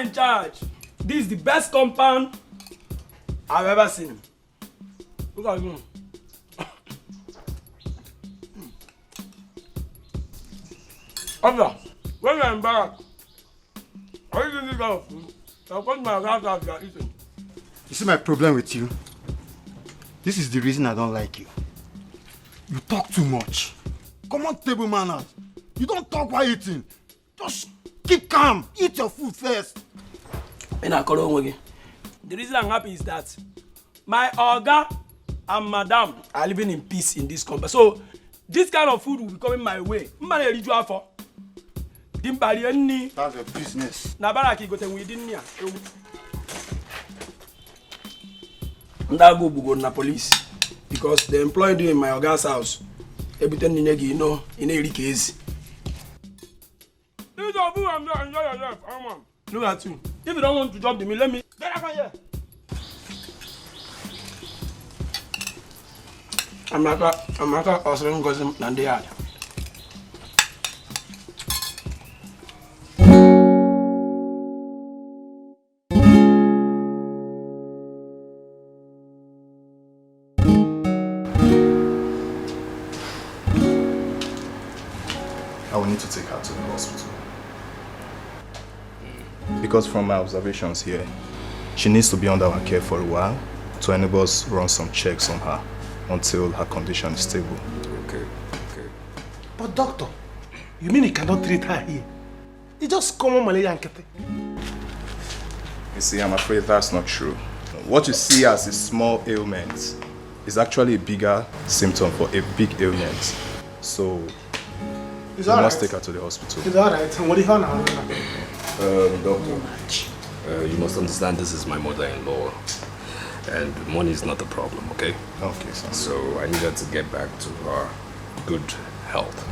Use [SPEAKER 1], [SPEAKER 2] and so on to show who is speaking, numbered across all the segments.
[SPEAKER 1] man in charge. This is the best compound I've ever seen. Look at me. Officer, when you're in barrack, are you eating this kind of food? I'll put my house out you are eating.
[SPEAKER 2] You see my problem with you? This is the reason I don't like you. You talk too much. Come on, table manners. You don't talk while eating. Just keep calm. Eat your food first.
[SPEAKER 1] The reason I'm happy is that my Oga and Madam are living in peace in this compound. So this kind of food will be coming my way. That's
[SPEAKER 2] your business.
[SPEAKER 1] Go na police because they employed you in my Oga's house. Everything you know in a case. Look at you. If you don't want to drop the meal, let me. Get up here. I'm not answering because I'm the yard.
[SPEAKER 3] I will need to take her to the hospital. Because from my observations here, she needs to be under our care for a while to enable us run some checks on her until her condition is stable.
[SPEAKER 4] Okay.
[SPEAKER 5] But doctor, you mean you cannot treat her here? It's just common malaria and kete.
[SPEAKER 3] You see, I'm afraid that's not true. What you see as a small ailment is actually a bigger symptom for a big ailment. So, we must take her to the hospital.
[SPEAKER 5] It's alright. What do you want now?
[SPEAKER 4] Doctor, you must understand this is my mother-in-law. And money is not the problem, okay?
[SPEAKER 3] Okay, sir.
[SPEAKER 4] So I need her to get back to her good health.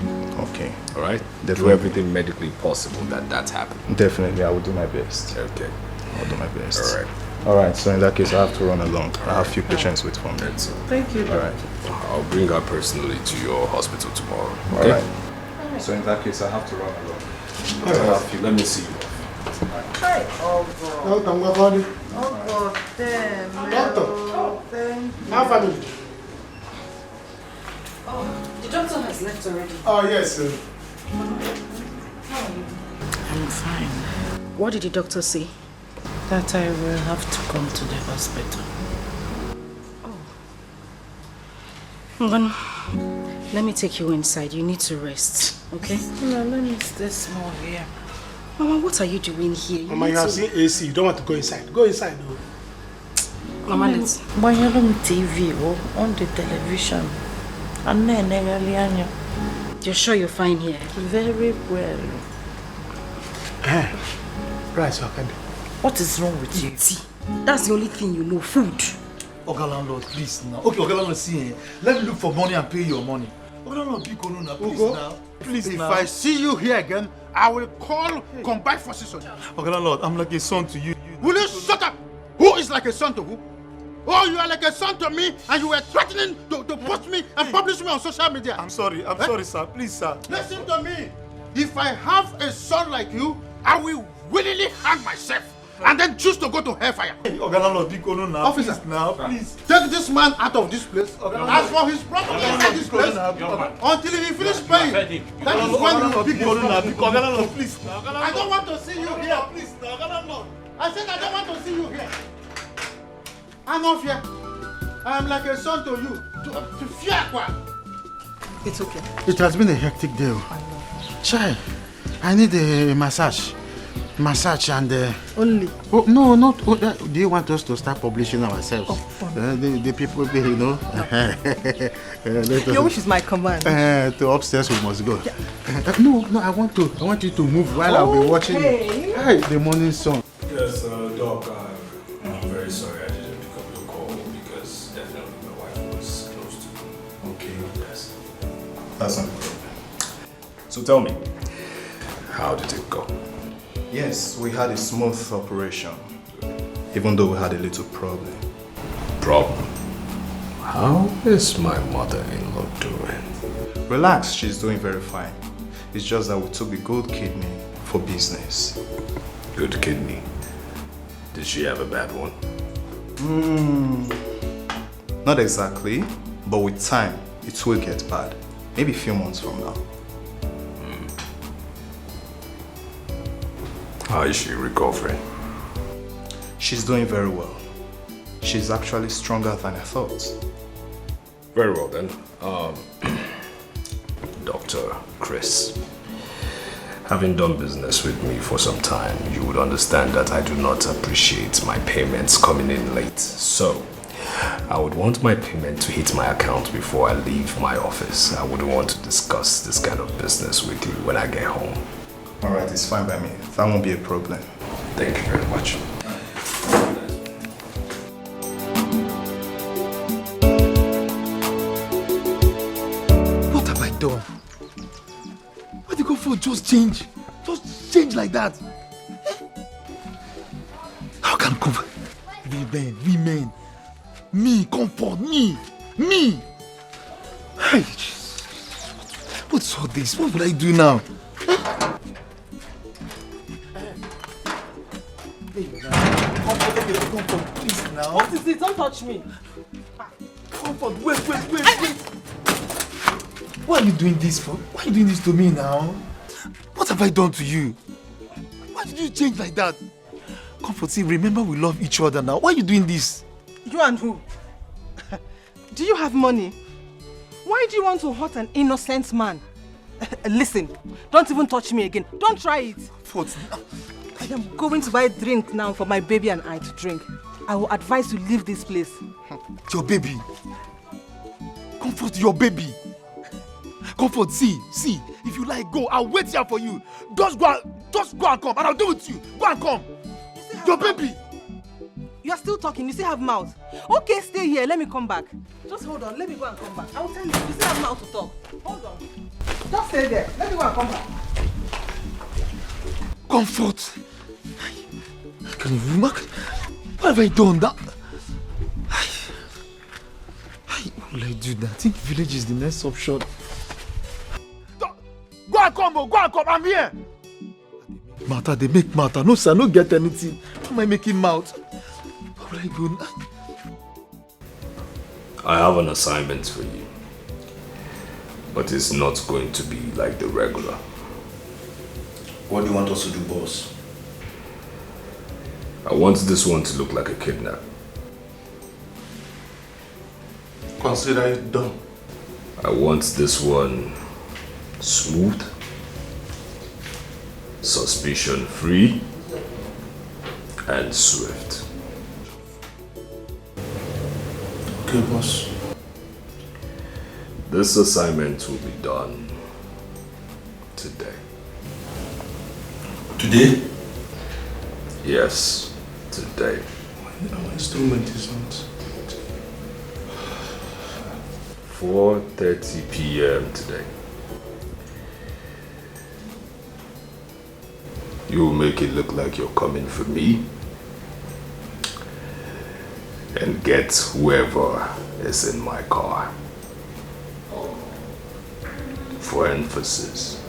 [SPEAKER 3] Okay.
[SPEAKER 4] Alright?
[SPEAKER 3] Definitely.
[SPEAKER 4] Do everything medically possible that's happening.
[SPEAKER 3] Definitely, I will do my best.
[SPEAKER 4] Okay.
[SPEAKER 3] I'll do my best.
[SPEAKER 4] Alright.
[SPEAKER 3] Alright, so in that case, I have to run along. I have a few patients wait for me.
[SPEAKER 6] Thank you.
[SPEAKER 3] Alright.
[SPEAKER 4] I'll bring her personally to your hospital tomorrow. Okay?
[SPEAKER 3] Alright. So in that case, I have to run along.
[SPEAKER 4] Let me see you.
[SPEAKER 6] Hi. Oh God. Oh God. Damn.
[SPEAKER 5] Doctor.
[SPEAKER 6] Thank you.
[SPEAKER 5] How family?
[SPEAKER 6] Oh, the doctor has left already.
[SPEAKER 5] Oh yes, sir.
[SPEAKER 6] I'm fine.
[SPEAKER 7] What did the doctor say?
[SPEAKER 6] That I will have to come to the hospital.
[SPEAKER 7] Well, let me take you inside. You need to rest, okay?
[SPEAKER 6] No, let me stay small here.
[SPEAKER 7] Mama, what are you doing here?
[SPEAKER 5] Mama, you have seen AC. You don't want to go inside. Go inside, though.
[SPEAKER 7] Mama, let's...
[SPEAKER 6] But you're on TV or on the television. And then
[SPEAKER 7] You're sure you're fine here?
[SPEAKER 6] very well.
[SPEAKER 5] Right, so I can do.
[SPEAKER 6] What is wrong with you?
[SPEAKER 7] See, that's the only thing you know, food.
[SPEAKER 8] Oga landlord, please now. Okay, Oga landlord, see, let me look for money and pay your money. Oga landlord, please now. Please
[SPEAKER 2] If
[SPEAKER 8] now.
[SPEAKER 2] I see you here again, I will call combined forces on you.
[SPEAKER 8] Oga landlord, I'm like a son to you.
[SPEAKER 2] Will you shut up? Who is like a son to who? Oh, you are like a son to me and you were threatening to post me and publish me on social media.
[SPEAKER 8] I'm sorry, sir. Please, sir.
[SPEAKER 2] Listen to me. If I have a son like you, I will willingly hang myself and then choose to go to hellfire.
[SPEAKER 8] Oga landlord, now.
[SPEAKER 2] Officer,
[SPEAKER 8] please, now, please.
[SPEAKER 2] Take this man out of this place. As for his property inside this place, until he finishes paying. That is when he will pick his property.
[SPEAKER 8] Oga landlord, please.
[SPEAKER 2] I don't want to see you here.
[SPEAKER 8] Please, now, Oga landlord.
[SPEAKER 2] I said I don't want to see you here. I'm not here. I am like a son to you. To fear what?
[SPEAKER 6] It's okay.
[SPEAKER 2] It has been a hectic day. Chai, I need a massage. Massage and...
[SPEAKER 6] Only?
[SPEAKER 2] Oh, no, not... Oh, do you want us to start publishing ourselves? The people, you know...
[SPEAKER 6] Your wish is my command.
[SPEAKER 2] To upstairs we must go. Yeah. No, I want you to move while I'll be watching the morning sun.
[SPEAKER 4] Yes, Doc, I'm very sorry I didn't pick up your call because definitely my wife was close to you.
[SPEAKER 3] Okay.
[SPEAKER 4] Yes.
[SPEAKER 3] That's not a problem.
[SPEAKER 4] So tell me, how did it go?
[SPEAKER 3] Yes, we had a smooth operation, even though we had a little problem.
[SPEAKER 4] Problem? How is my mother-in-law doing?
[SPEAKER 3] Relax, she's doing very fine. It's just that we took the good kidney for business.
[SPEAKER 4] Good kidney? Did she have a bad one?
[SPEAKER 3] Not exactly, but with time, it will get bad. Maybe a few months from now.
[SPEAKER 4] How is she recovering?
[SPEAKER 3] She's doing very well. She's actually stronger than I thought.
[SPEAKER 4] Very well then. Dr. Chris, having done business with me for some time, you would understand that I do not appreciate my payments coming in late. So, I would want my payment to hit my account before I leave my office. I wouldn't want to discuss this kind of business with you when I get home.
[SPEAKER 3] Alright, it's fine by me. That won't be a problem.
[SPEAKER 4] Thank you very much.
[SPEAKER 8] What have I done? Why did you go for just change? Just change like that? How can comfort? We men. Me, comfort, me. Hey, what's all this? What will I do now? Comfort, please now.
[SPEAKER 6] What is it? Don't touch me.
[SPEAKER 8] Comfort, wait. Why are you doing this for? Why are you doing this to me now? What have I done to you? Why did you change like that? Comfort, see, remember we love each other now. Why are you doing this?
[SPEAKER 6] You and who? Do you have money? Why do you want to hurt an innocent man? Listen, don't even touch me again. Don't try it.
[SPEAKER 8] Comfort.
[SPEAKER 6] I am going to buy a drink now for my baby and I to drink. I will advise you leave this place.
[SPEAKER 8] Your baby. Comfort, your baby. Comfort, see. If you like, go. I'll wait here for you. Just go and come, and I'll do it with you. Go and come. Your baby.
[SPEAKER 6] You are still talking. You still have mouth. Okay, stay here. Let me come back. Just hold on. Let me go and come back. I will tell you. You still have mouth to talk. Hold on. Just stay there. Let me go and come back.
[SPEAKER 8] Comfort. Can you remark? What have I done? That. What will I do now? I think village is the next option. Go and come. I'm here. Matter, they make matter. No, sir, no get anything. How am I making mouth? What will I do now?
[SPEAKER 4] I have an assignment for you, but it's not going to be like the regular.
[SPEAKER 9] What do you want us to do, boss?
[SPEAKER 4] I want this one to look like a kidnap.
[SPEAKER 9] Consider it done.
[SPEAKER 4] I want this one smooth, suspicion-free, and swift.
[SPEAKER 9] Okay, boss.
[SPEAKER 4] This assignment will be done today.
[SPEAKER 9] Today?
[SPEAKER 4] Yes, today.
[SPEAKER 9] Our instrument is not.
[SPEAKER 4] 4:30 p.m. today. You will make it look like you're coming for me and get whoever is in my car. For emphasis.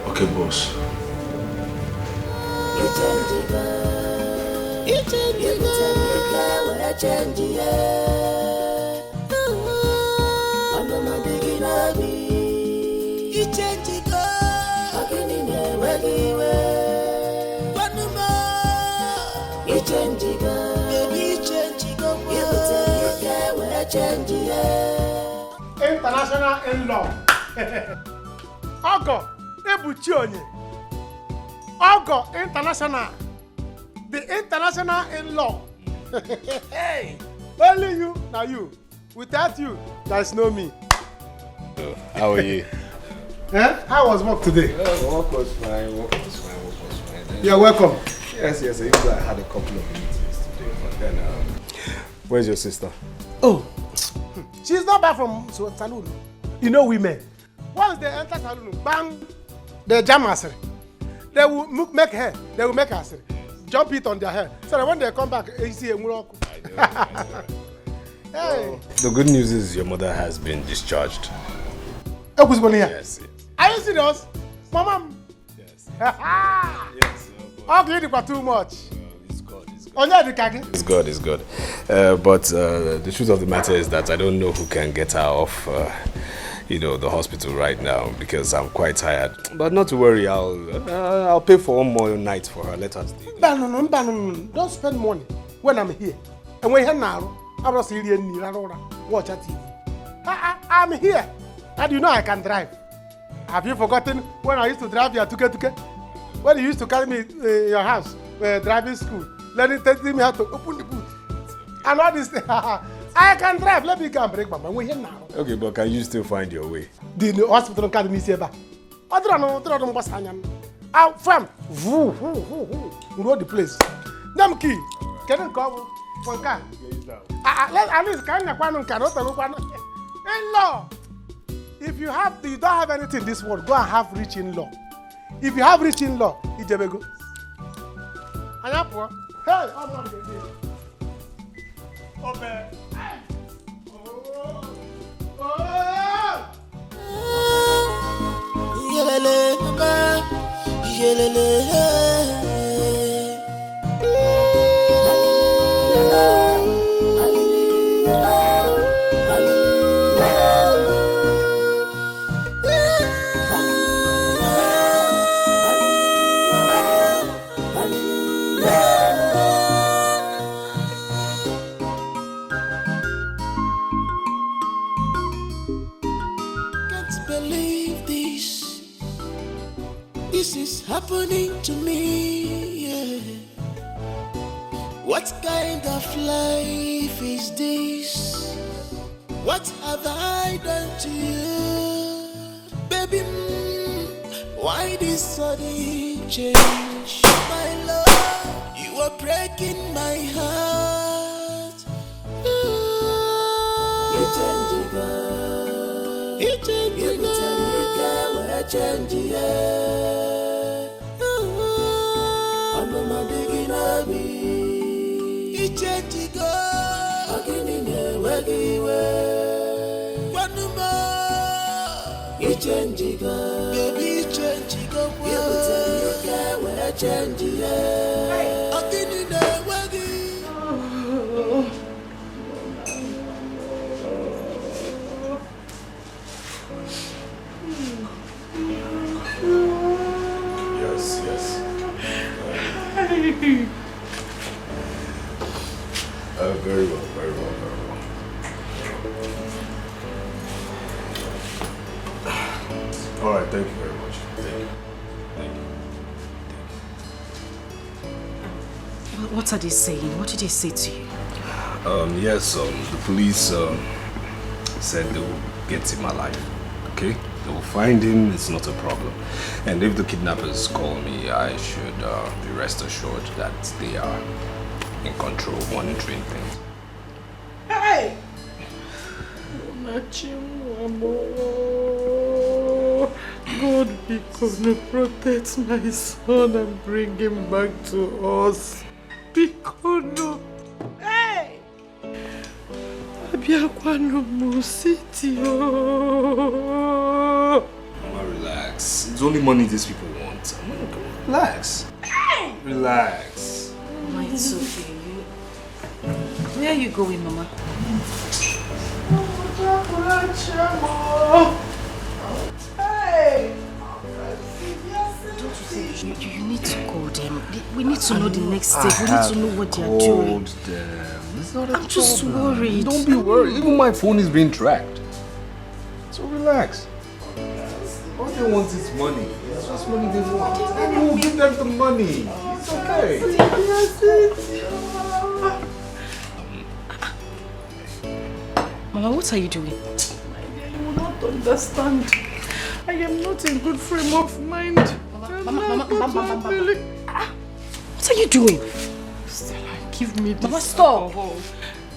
[SPEAKER 9] Okay, boss.
[SPEAKER 1] International Inlaw. Ezuruonye. Ogo International. The International Inlaw. Hey, only you, now you. Without you, there's no me.
[SPEAKER 10] How are you?
[SPEAKER 1] How was work today?
[SPEAKER 10] Work was fine.
[SPEAKER 1] You're welcome.
[SPEAKER 10] Yes. Even though I had a couple of meetings today, but then, where's your sister?
[SPEAKER 1] Oh, she's not back from saloon. You know women. Once they enter saloon, bang, they jam us.
[SPEAKER 5] They will make hair. They will make us jump it on their hair. So that when they come back, you see a miracle. Hey.
[SPEAKER 4] The good news is your mother has been discharged.
[SPEAKER 5] Yes. Are you serious? Mama?
[SPEAKER 4] Yes.
[SPEAKER 5] Yes. Okay, you too much.
[SPEAKER 4] It's good. It's good. But the truth of the matter is that I don't know who can get her off the hospital right now because I'm quite tired. But not to worry, I'll pay for one more night for her. Let her stay.
[SPEAKER 5] No. Don't spend money when I'm here. And when you're now, I'm not serious. Watch a TV. I'm here. And you know I can drive. Have you forgotten when I used to drive your tuke? When you used to carry me your house, driving school, telling me how to open the boot. And all this. I can drive. Let me go and break my mind. We're here now.
[SPEAKER 4] Okay, but can you still find your way?
[SPEAKER 5] The hospital can't miss you. I'll from know the place. Them key. Can you come? At least can Inlaw. If you don't have anything in this world, go and have rich in-law. If you have rich in-law, it's a go. Hey,
[SPEAKER 11] happening to me, yeah. What kind of life is this? What have I done to you? Baby, why this sudden change? My love, you are breaking my heart. You change, girl. You change, girl. You change, girl.
[SPEAKER 4] Yes. Very well. All right, thank you very much. Thank you.
[SPEAKER 7] What are they saying? What did they say to you?
[SPEAKER 4] The police said they will get him alive. Okay? They will find him, it's not a problem. And if the kidnappers call me, I should be rest assured that they are in control, monitoring things.
[SPEAKER 1] Hey! God be gonna protect my son and bring him back to us. Because hey! Abiakwano Musiti.
[SPEAKER 4] Mama, relax. It's only money these people want. Relax.
[SPEAKER 1] Hey!
[SPEAKER 4] Relax.
[SPEAKER 7] Mama, it's okay. Where are you going, Mama?
[SPEAKER 1] Hey!
[SPEAKER 7] You need to call them. We need to know the next step. We need to know what they are doing.
[SPEAKER 4] Them. It's not a
[SPEAKER 7] I'm just worried.
[SPEAKER 4] Don't be worried. Even my phone is being tracked. So relax. All they want is money. It's just money they want. And we'll give them the money. It's okay.
[SPEAKER 7] Mama, what are you doing?
[SPEAKER 1] You will not understand. I am not in good frame of mind.
[SPEAKER 7] Mama. What are you doing?
[SPEAKER 1] Stella, give me this.
[SPEAKER 7] Mama, stop.
[SPEAKER 1] Alcohol.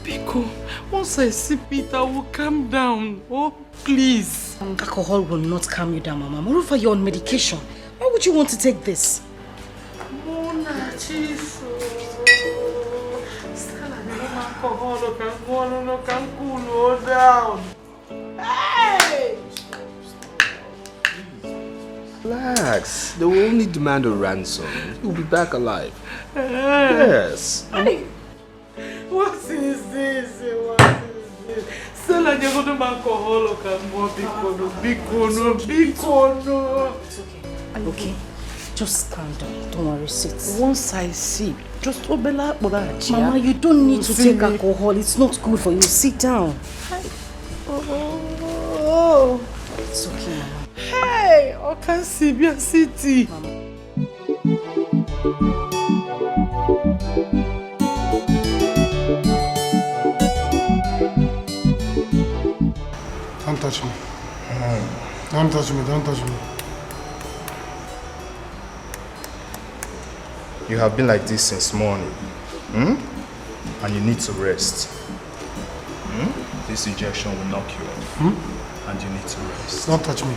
[SPEAKER 1] Biko, once I sip it, I will calm down. Oh, please.
[SPEAKER 7] Alcohol will not calm you down, Mama. Moreover, you're on medication. Why would you want to take this?
[SPEAKER 5] Jesus. Stella, no alcohol, no can cool down. Hey!
[SPEAKER 10] Relax. They will only demand a ransom. You'll be back alive. Yes.
[SPEAKER 5] Hey! What is this? What is this? Stella, you're going to alcohol, can more big no.
[SPEAKER 7] It's okay. Are you okay? Just calm down. Don't worry, sit.
[SPEAKER 10] Once I see, just obela.
[SPEAKER 7] Mama, you don't need to take alcohol. It's not good for you. Sit down.
[SPEAKER 5] Oh.
[SPEAKER 7] It's okay, Mama.
[SPEAKER 5] Hey, Okan Sibia City.
[SPEAKER 7] Mama.
[SPEAKER 5] Don't touch me. Don't touch me. Don't touch me.
[SPEAKER 3] You have been like this since morning. And you need to rest. This injection will knock you off. And you need to rest.
[SPEAKER 5] Don't touch me.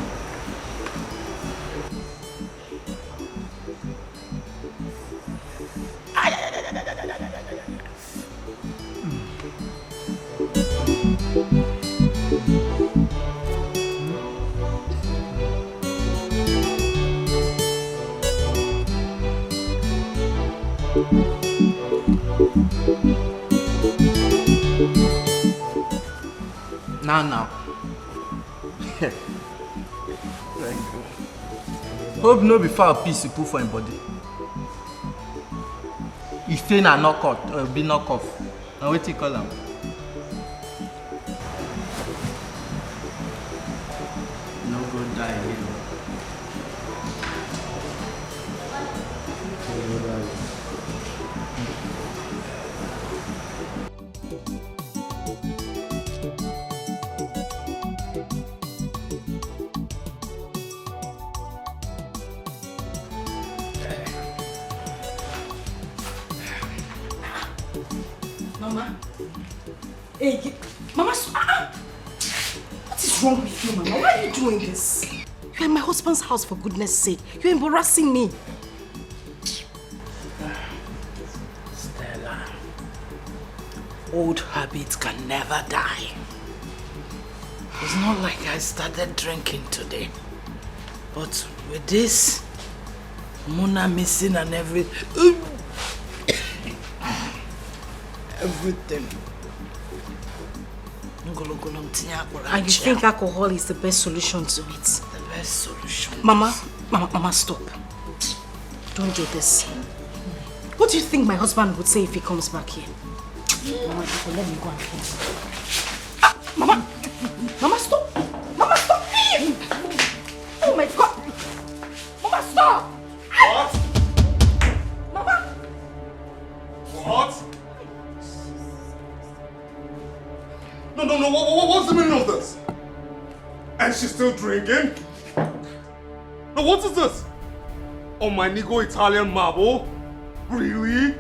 [SPEAKER 10] Now. Hope no be foul piece you put for him body. If they na knock out, or be knock off. Now what you call him? No go die again.
[SPEAKER 7] Mama. Hey, Mama, what is wrong with you, Mama? Why are you doing this? You're in my husband's house, for goodness sake. You're embarrassing me.
[SPEAKER 1] Stella, old habits can never die. It's not like I started drinking today. But with this, Mona missing and everything.
[SPEAKER 7] And you think alcohol is the best solution to it?
[SPEAKER 1] The best solution.
[SPEAKER 7] Mama, stop. Don't do this. What do you think my husband would say if he comes back here? Mama, let me go and clean. Mama, stop. Mama, stop. Oh my God. Mama, stop.
[SPEAKER 2] What?
[SPEAKER 7] Mama.
[SPEAKER 2] What? No, what's the meaning of this? And she's still drinking? No, what is this? Oh, my Nigo Italian marble? Really?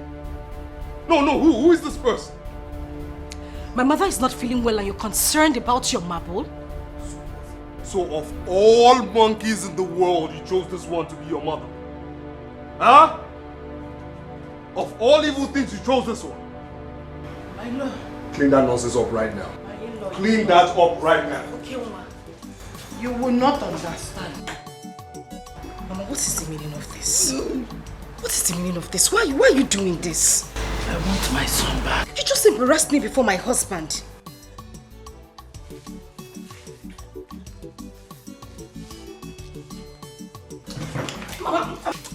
[SPEAKER 2] No, who is this person?
[SPEAKER 7] My mother is not feeling well and you're concerned about your marble?
[SPEAKER 2] So of all monkeys in the world, you chose this one to be your mother? Huh? Of all evil things, you chose this one?
[SPEAKER 1] My lord.
[SPEAKER 2] Clean that nonsense up right now. Clean that up right now.
[SPEAKER 7] Okay, Mama.
[SPEAKER 1] You will not understand.
[SPEAKER 7] Mama, what is the meaning of this? What is the meaning of this? Why are you doing this?
[SPEAKER 1] I want my son back.
[SPEAKER 7] You just embarrassed me before my husband.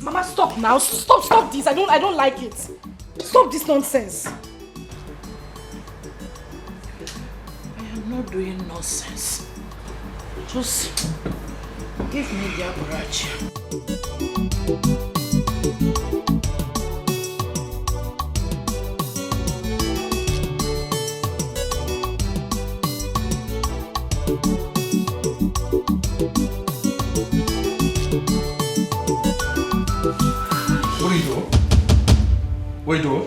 [SPEAKER 7] Mama, stop now. Stop this. I don't like it. Stop this nonsense.
[SPEAKER 1] I'm not doing nonsense. Just give me the abarachi.
[SPEAKER 3] What are you doing? What are you doing?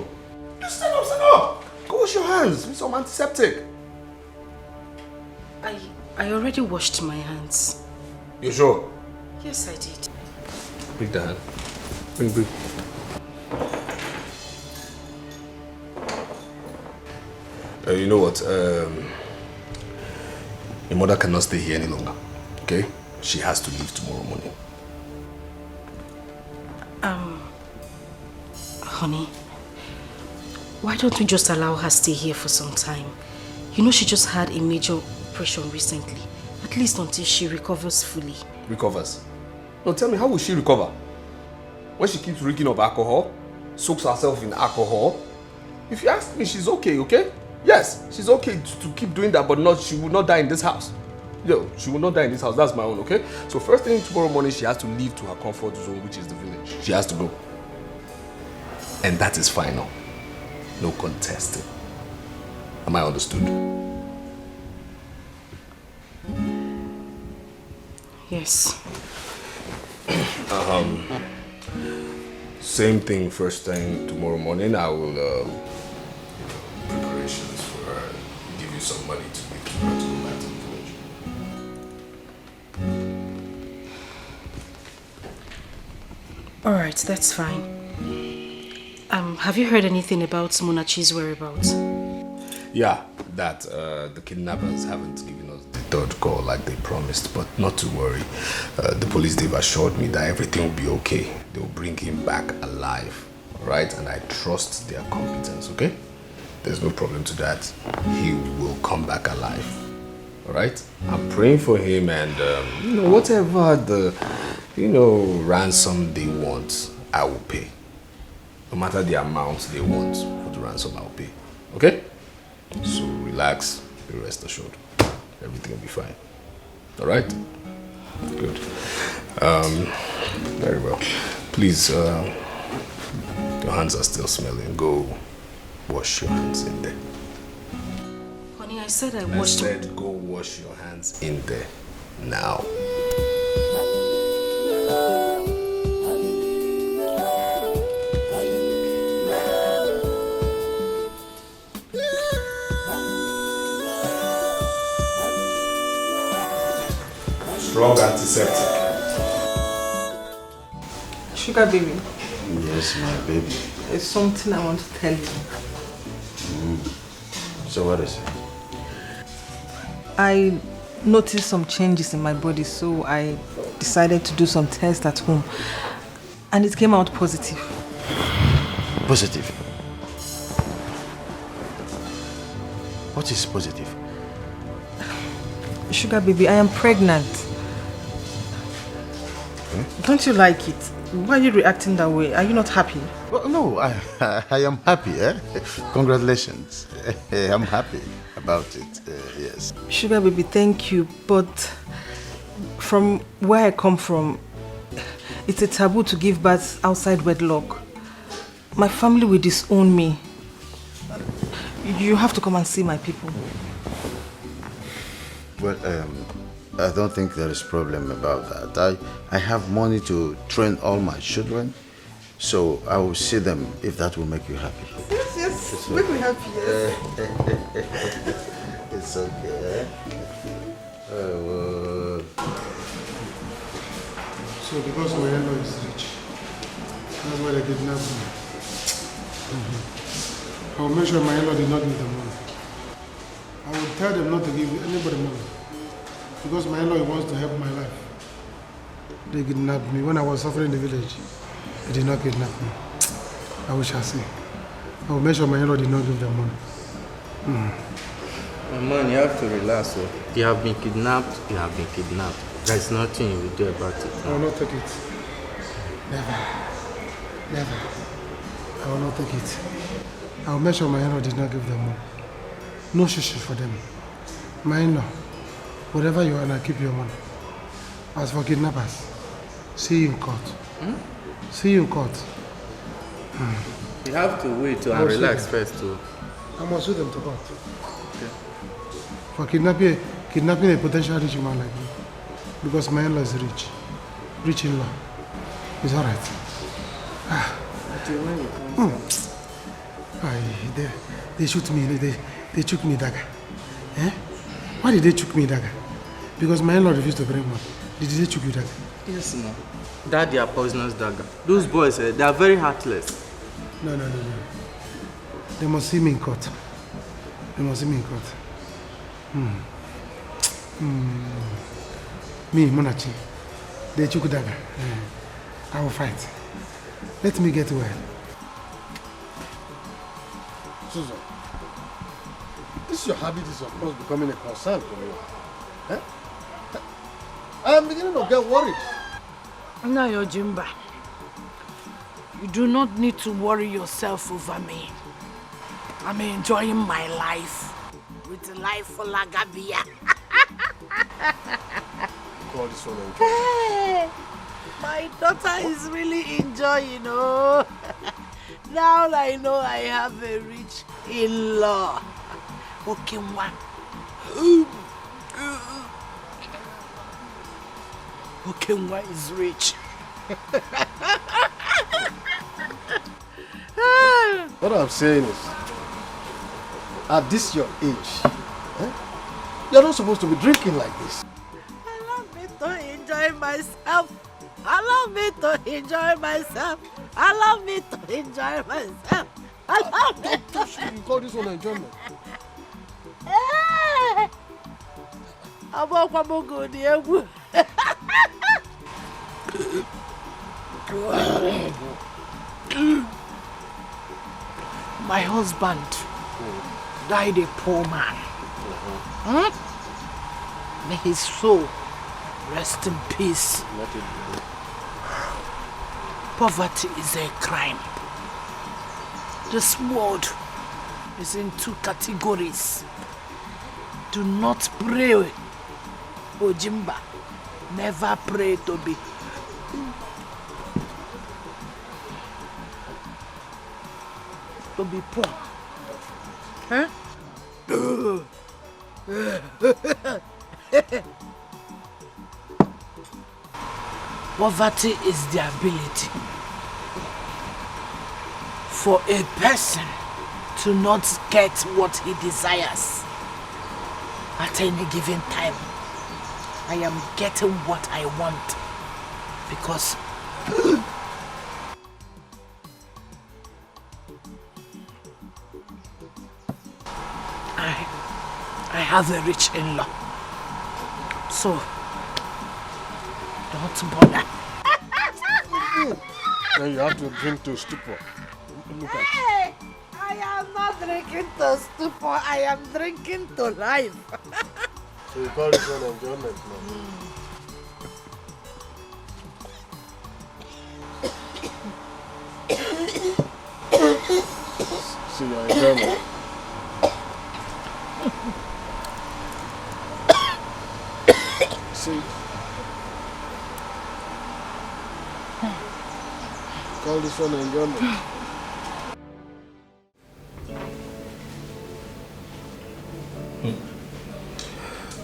[SPEAKER 3] Just stand up. Go wash your hands with some antiseptic.
[SPEAKER 7] I already washed my hands.
[SPEAKER 3] You sure?
[SPEAKER 7] Yes, I did.
[SPEAKER 3] Bring the hand. Bring.
[SPEAKER 4] You know what? Your mother cannot stay here any longer. Okay? She has to leave tomorrow morning.
[SPEAKER 7] Honey, why don't we just allow her stay here for some time? You know she just had a major operation recently. At least until she recovers fully.
[SPEAKER 4] Recovers? No, tell me, how will she recover? When she keeps reeking of alcohol, soaks herself in alcohol. If you ask me, she's okay, okay? Yes, she's okay to keep doing that, but she will not die in this house. Yo, she will not die in this house. That's my own, okay? So first thing tomorrow morning, she has to leave to her comfort zone, which is the village. She has to go. And that is final. No contesting. Am I understood?
[SPEAKER 7] Yes.
[SPEAKER 4] Same thing first thing tomorrow morning. I will preparations for her. Give you some money to make her to go back to the village.
[SPEAKER 7] Alright, that's fine. Have you heard anything about Munachi's whereabouts?
[SPEAKER 4] Yeah, that the kidnappers haven't given us the third call like they promised, but not to worry. The police, they've assured me that everything will be okay. They'll bring him back alive, alright? And I trust their competence, okay? There's no problem to that. He will come back alive, alright? I'm praying for him, and whatever the, ransom they want, I will pay. No matter the amount they want for the ransom, I'll pay. Okay? So relax, be rest assured. Everything will be fine. Alright? Good. Very well. Please, your hands are still smelling. Go wash your hands in there.
[SPEAKER 7] Honey, I said I washed them.
[SPEAKER 4] I said go wash your hands in there. Now. Strong antiseptic.
[SPEAKER 6] Sugar baby.
[SPEAKER 9] Yes, my baby.
[SPEAKER 6] There's something I want to tell you.
[SPEAKER 9] So what is it?
[SPEAKER 6] I noticed some changes in my body, so I decided to do some tests at home. And it came out positive.
[SPEAKER 9] Positive? What is positive?
[SPEAKER 6] Sugar baby, I am pregnant. Don't you like it? Why are you reacting that way? Are you not happy?
[SPEAKER 9] Well, no, I am happy. Congratulations. I'm happy about it. Yes.
[SPEAKER 6] Sugar baby, thank you. But from where I come from, it's a taboo to give birth outside wedlock. My family will disown me. You have to come and see my people.
[SPEAKER 9] Well, I don't think there is a problem about that. I have money to train all my children, so I will see them if that will make you happy.
[SPEAKER 6] Yes, make me happy. Yes.
[SPEAKER 9] It's okay.
[SPEAKER 5] So because my in-law is rich, that's why they kidnapped me. I will make sure my in-law did not give them money. I will tell them not to give anybody money. Because my in-law wants to help my life. They kidnapped me when I was suffering in the village. They did not kidnap me. I wish I see. I will make sure my in-law did not give them money.
[SPEAKER 12] My man, you have to relax. You have been kidnapped. You have been kidnapped. There's nothing you will do about it.
[SPEAKER 5] I will not take it. Never. Never. I will not take it. I will make sure my in-law did not give them money. No shishi for them. My in-law, whatever you want, I keep your money. As for kidnappers, see you in court. See you in court.
[SPEAKER 12] You have to wait and relax first too.
[SPEAKER 5] I must sue them to court. Okay. For kidnapping a potential rich man like me. Because my in-law is rich. Rich in-law. It's alright. They shoot me. They took me dagger. Eh? Why did they took me dagger? Because my in-law refused to bring money. Did they took you dagger?
[SPEAKER 12] Yes, no. That they are poisonous dagger. Those boys, they are very heartless.
[SPEAKER 5] No. They must see me in court. You must see me in court. Me, Monachi, the Chukudaga. I will fight. Let me get well.
[SPEAKER 2] Susan, this your habit is of course becoming a concern for me. Eh? I am beginning to get worried.
[SPEAKER 13] Now, your Jimba, you do not need to worry yourself over me. I'm enjoying my life with life for Lagabia.
[SPEAKER 2] Call this one enjoyment.
[SPEAKER 13] My daughter is really enjoying, oh. Now I know I have a rich in-law. Okay, one. Okenwa is rich.
[SPEAKER 2] What I'm saying is, at this your age, you're not supposed to be drinking like this.
[SPEAKER 13] Allow me to enjoy myself. Allow me to enjoy myself. Allow me to enjoy myself. Allow me to...
[SPEAKER 2] You call this one enjoyment?
[SPEAKER 13] My husband died a poor man. May his soul rest in peace. Poverty is a crime. This world is in two categories. Do not pray, Ojimba. Never pray to be. To be poor. Huh? Poverty is the ability for a person to not get what he desires at any given time. I am getting what I want because I have a rich in-law. So don't bother.
[SPEAKER 2] Then you have to drink to stupor. Look at
[SPEAKER 13] Hey, I am not drinking to stupor. I am drinking to life.
[SPEAKER 2] So you call this one enjoyment now? See your enjoyment. See. Call this one enjoyment.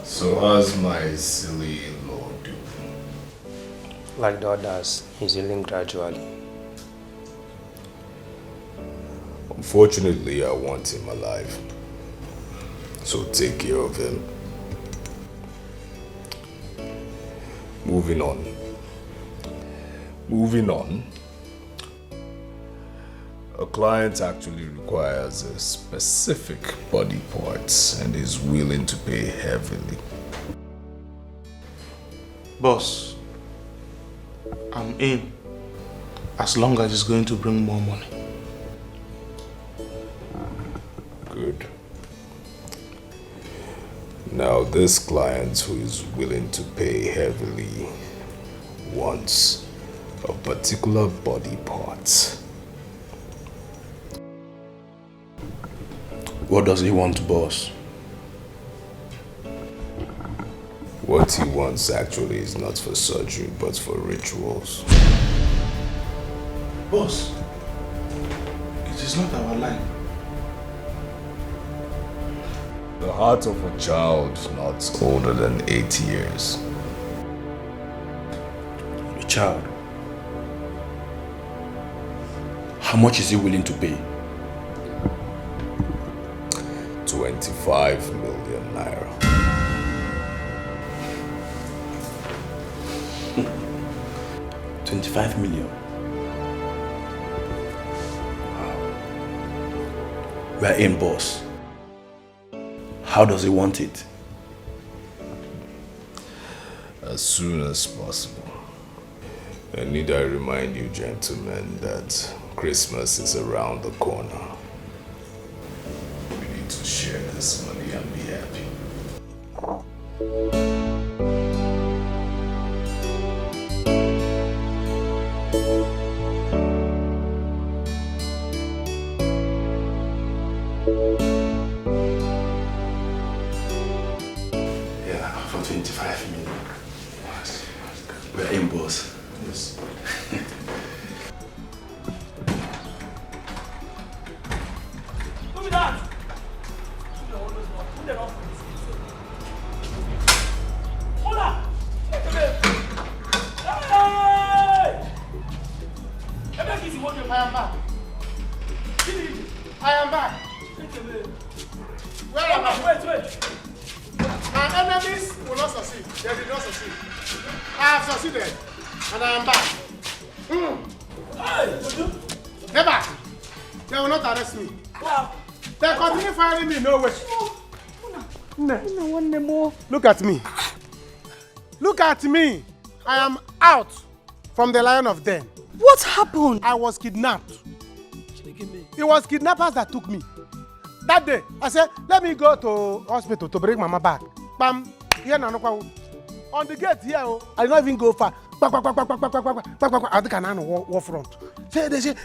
[SPEAKER 4] So how's my silly in-law doing?
[SPEAKER 14] Like the others, he's healing gradually.
[SPEAKER 4] Unfortunately, I want him alive. So take care of him. Moving on. A client actually requires a specific body parts and is willing to pay heavily.
[SPEAKER 8] Boss, I'm in. As long as it's going to bring more money.
[SPEAKER 4] Good. Now this client who is willing to pay heavily wants a particular body part.
[SPEAKER 8] What does he want, boss?
[SPEAKER 4] What he wants actually is not for surgery, but for rituals.
[SPEAKER 8] Boss, it is not our line.
[SPEAKER 4] The heart of a child not older than 8 years.
[SPEAKER 8] A child? How much is he willing to pay?
[SPEAKER 4] 25 million naira.
[SPEAKER 8] $25 million. Wow. We are in, boss.
[SPEAKER 1] How does he want it?
[SPEAKER 4] As soon as possible. And need I remind you, gentlemen, that Christmas is around the corner. We need to share this money and be happy.
[SPEAKER 1] Yeah, for 25 million. We're in, boss. Yes. Look at that! Hold on!
[SPEAKER 5] I am back. I am back. Where am I? Wait. My enemies will not succeed. They did not succeed. I have succeeded. And I am back. Never. They will not arrest me. They continue firing me no way. Look at me. Look at me. I am out from the Lion of Den.
[SPEAKER 7] What happened?
[SPEAKER 5] I was kidnapped. It was kidnappers that took me. That day, I said, let me go to hospital to bring Mama back. Bam. Here now, on the gate here, I did not even go far. I think I war front. They say,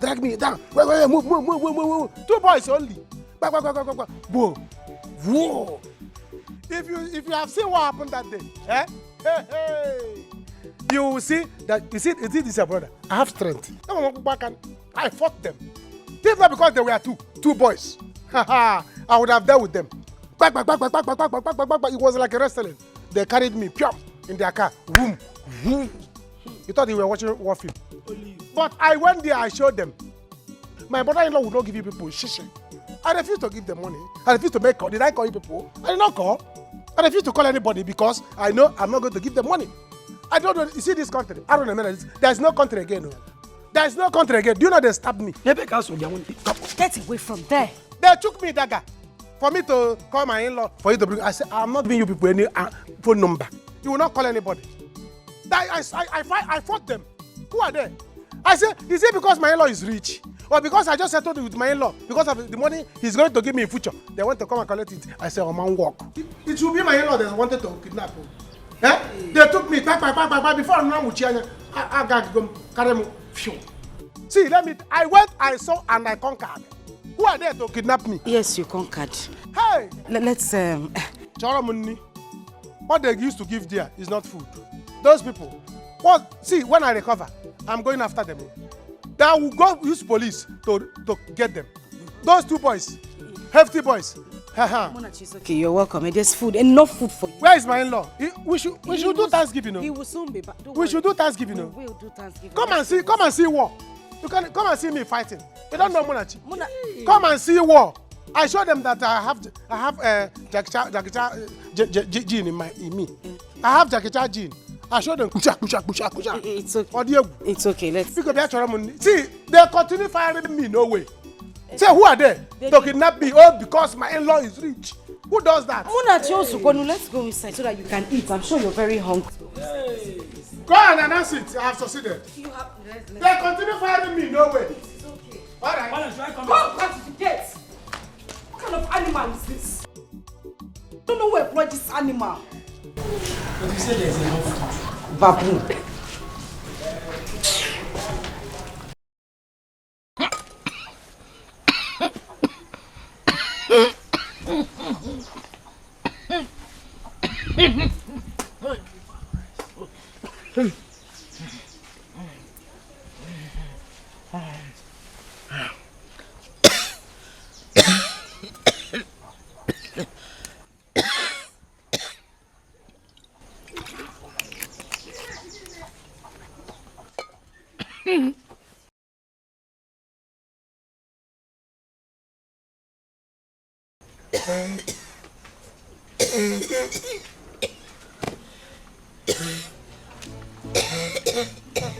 [SPEAKER 5] drag me down. Move. 2 boys only. Whoa. If you have seen what happened that day, you will see that you see this your brother. I have strength. I fought them. If not because they were two boys, I would have dealt with them. It was like a wrestling. They carried me in their car. Boom. You thought they were watching war film. But I went there, I showed them. My brother-in-law would not give you people shishi. I refused to give them money. I refused to make call. Did I call you people? I did not call. I refused to call anybody because I know I'm not going to give them money. I don't know. You see this country? I don't know. There's no country again. No. There's no country again. Do you know they stabbed me?
[SPEAKER 7] Get away from there.
[SPEAKER 5] They took me dagger for me to call my in-law for you to bring. I said, I'm not giving you people any phone number. You will not call anybody. I fought them. Who are they? I said, is it because my in-law is rich? Or because I just settled with my in-law? Because of the money he's going to give me in future. They want to come and collect it. I said, man, walk. It should be my in-law that wanted to kidnap him. They took me, before I'm not with you, I got to carry me. See, I went, I saw, and I conquered. Who are there to kidnap me?
[SPEAKER 7] Yes, you conquered.
[SPEAKER 5] Hey!
[SPEAKER 7] Let's
[SPEAKER 5] What they used to give there is not food. Those people. See, when I recover, I'm going after them. They will go use police to get them. Those 2 boys, hefty boys.
[SPEAKER 7] Okay, you're welcome. There's food, enough food for you.
[SPEAKER 5] Where is my in-law? We should do Thanksgiving.
[SPEAKER 7] He will soon be back.
[SPEAKER 5] We should do Thanksgiving.
[SPEAKER 7] We will do Thanksgiving.
[SPEAKER 5] Come and see war. You can come and see me fighting. You don't know Munachi. Come and see war. I show them that I have gene in me. I have Jackie Chan gene. I show them.
[SPEAKER 7] It's okay. It's okay. Let's.
[SPEAKER 5] See, they continue firing me. No way. Say, who are they? To kidnap me? Oh, because my in-law is rich. Who does that?
[SPEAKER 7] Let's go inside so that you can eat. I'm sure you're very hungry.
[SPEAKER 5] Hey. Go and announce it. I have succeeded. They continue firing me. No way.
[SPEAKER 7] It's okay.
[SPEAKER 5] All right.
[SPEAKER 7] What did you get? What kind of animal is this? I don't know where I brought this animal.
[SPEAKER 1] But you said there's enough food.
[SPEAKER 7] Baboon.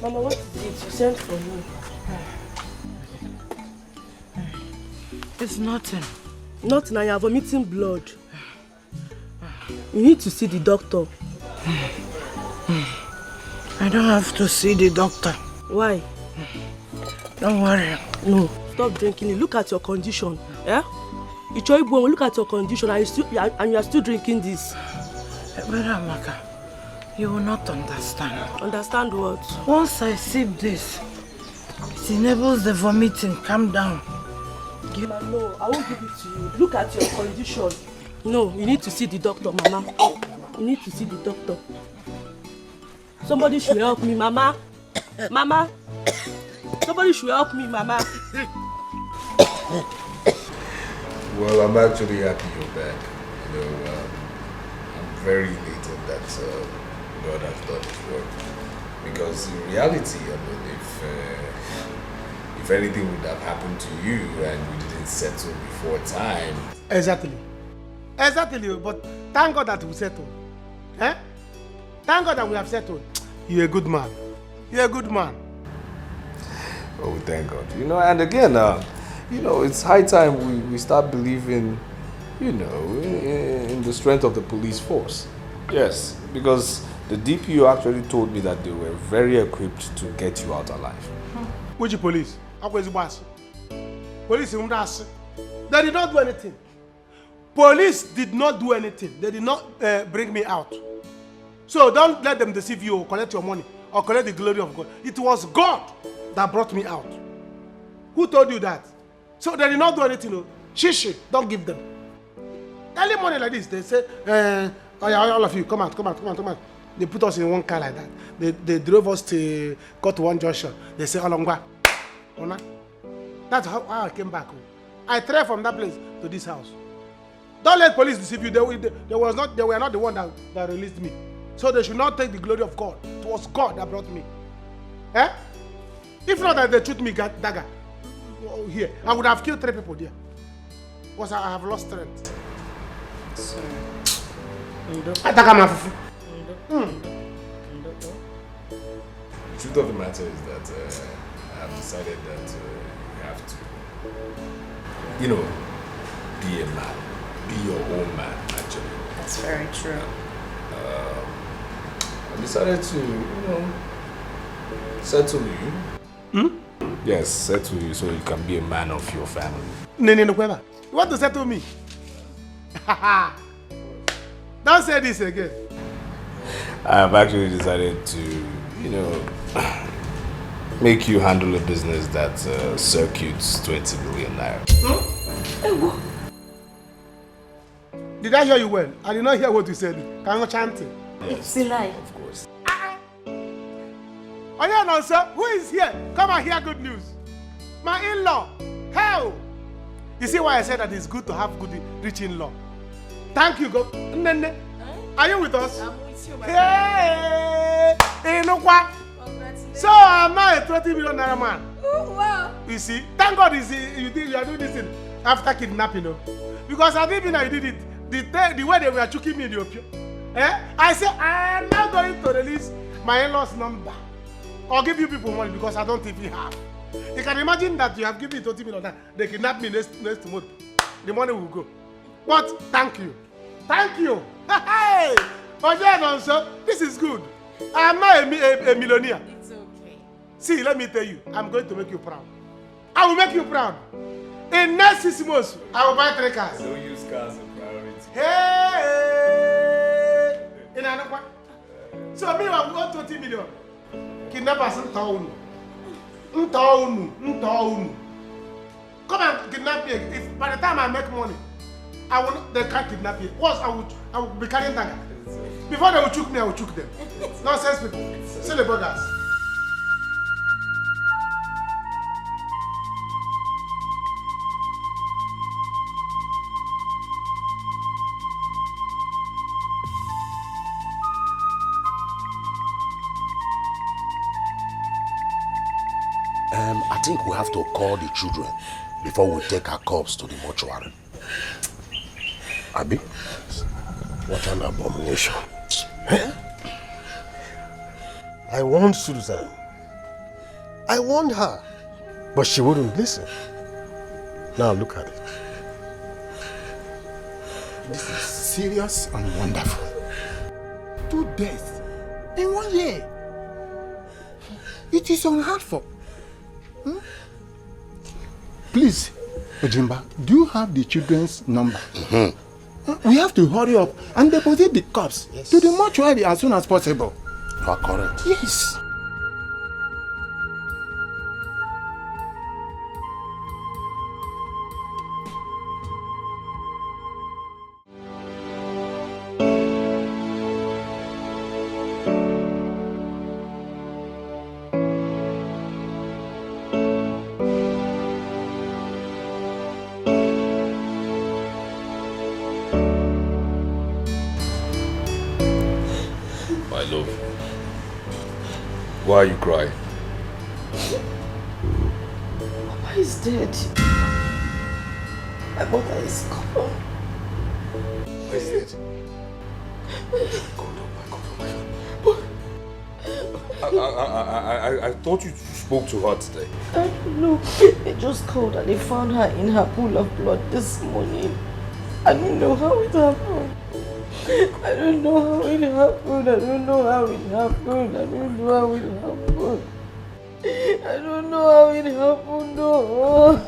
[SPEAKER 15] Mama, what is it? You sent for me.
[SPEAKER 13] It's nothing.
[SPEAKER 15] Nothing, I am vomiting blood. You need to see the doctor.
[SPEAKER 13] I don't have to see the doctor.
[SPEAKER 15] Why?
[SPEAKER 13] Don't worry.
[SPEAKER 15] No, stop drinking it. Look at your condition. Yeah? Look at your condition and you are still drinking this.
[SPEAKER 13] But Amaka, you will not understand.
[SPEAKER 15] Understand what?
[SPEAKER 13] Once I sip this, it enables the vomiting. Calm down.
[SPEAKER 15] No, I won't give it to you. Look at your condition. No, you need to see the doctor, Mama. You need to see the doctor. Somebody should help me, Mama. Mama. Somebody should help me, Mama.
[SPEAKER 4] Well, I'm actually happy you're back. You know, I'm very elated that God has done His work. Because in reality, I mean, if anything would have happened to you and we didn't settle before time.
[SPEAKER 5] Exactly. Exactly, but thank God that we settled. Eh? Thank God that we have settled. You're a good man. You're a good man.
[SPEAKER 4] Oh, thank God. You know, and again, you know, it's high time we start believing, you know, in the strength of the police force. Yes, because the DPO actually told me that they were very equipped to get you out alive.
[SPEAKER 5] Which police? Police in Umdas. They did not do anything. Police did not do anything. They did not bring me out. So don't let them deceive you or collect your money or collect the glory of God. It was God that brought me out. Who told you that? So they did not do anything. No. Shishi, don't give them. Early morning like this, they say, all of you, come out. They put us in one car like that. They drove us to go to one junction. They say, Olongwa. That's how I came back home. I traveled from that place to this house. Don't let police deceive you. They were not the one that released me. So they should not take the glory of God. It was God that brought me. Eh? If not that they shoot me dagger here, I would have killed 3 people there. Because I have lost strength.
[SPEAKER 15] Sorry.
[SPEAKER 4] The truth of the matter is that I have decided that you have to, you know, be a man. Be your own man, actually.
[SPEAKER 7] That's very true.
[SPEAKER 4] I decided to, you know, settle you. Yes, settle you so you can be a man of your family.
[SPEAKER 5] No, you want to settle me? Don't say this again.
[SPEAKER 4] I have actually decided to, you know, make you handle a business that circuits 20 million naira.
[SPEAKER 5] Did I hear you well? I did not hear what you said. Can you chant it?
[SPEAKER 4] Yes,
[SPEAKER 7] of
[SPEAKER 4] course.
[SPEAKER 5] Oh yeah, no, sir. Who is here? Come and hear good news. My in-law. Hell. You see why I said that it's good to have good, rich in-law. Thank you, God. Nene. Are you with us?
[SPEAKER 7] I'm with you, my
[SPEAKER 5] Hey! Hey, no what? So I'm not a 20 million naira man.
[SPEAKER 7] Oh, wow.
[SPEAKER 5] You see, thank God you are doing this thing after kidnapping, no? Because I didn't know you did it. The way they were choking me in the opium. I said I am not going to release my in-laws number or give you people money because I don't even have. You can imagine that you have given me 20 million. They kidnap me next month. The money will go. But thank you. Thank you. Hey! Oh yeah, no, sir. This is good. I am not a millionaire.
[SPEAKER 7] It's okay.
[SPEAKER 5] See, let me tell you, I'm going to make you proud. I will make you proud. In next 6 months, I will buy 3 cars.
[SPEAKER 4] Don't use cars as priority.
[SPEAKER 5] Hey! In another one. So me, I want 20 million. Kidnappers in town. Come and kidnap me. If by the time I make money, they can't kidnap me. Once I will be carrying dagger. Before they will choke me, I will choke them. Nonsense people. Silly buggers.
[SPEAKER 16] I think we have to call the children before we take our corpse to the mortuary. Abi? What an abomination. I warned Susan. I warned her. But she wouldn't listen. Now look at it. This is serious and wonderful.
[SPEAKER 5] 2 deaths in 1 year. It is unheard of. Please, Ojimba, do you have the children's number? We have to hurry up and deposit the corpse to the mortuary as soon as possible.
[SPEAKER 16] You are correct.
[SPEAKER 5] Yes.
[SPEAKER 4] Why are you crying?
[SPEAKER 6] Papa is dead. My mother is gone.
[SPEAKER 4] Why is it? I thought you spoke to her today.
[SPEAKER 6] I don't know. They just called and they found her in her pool of blood this morning. I don't know how it happened. I don't know how it happened. I don't know how it happened. I don't know how it happened. I don't know how it happened. No.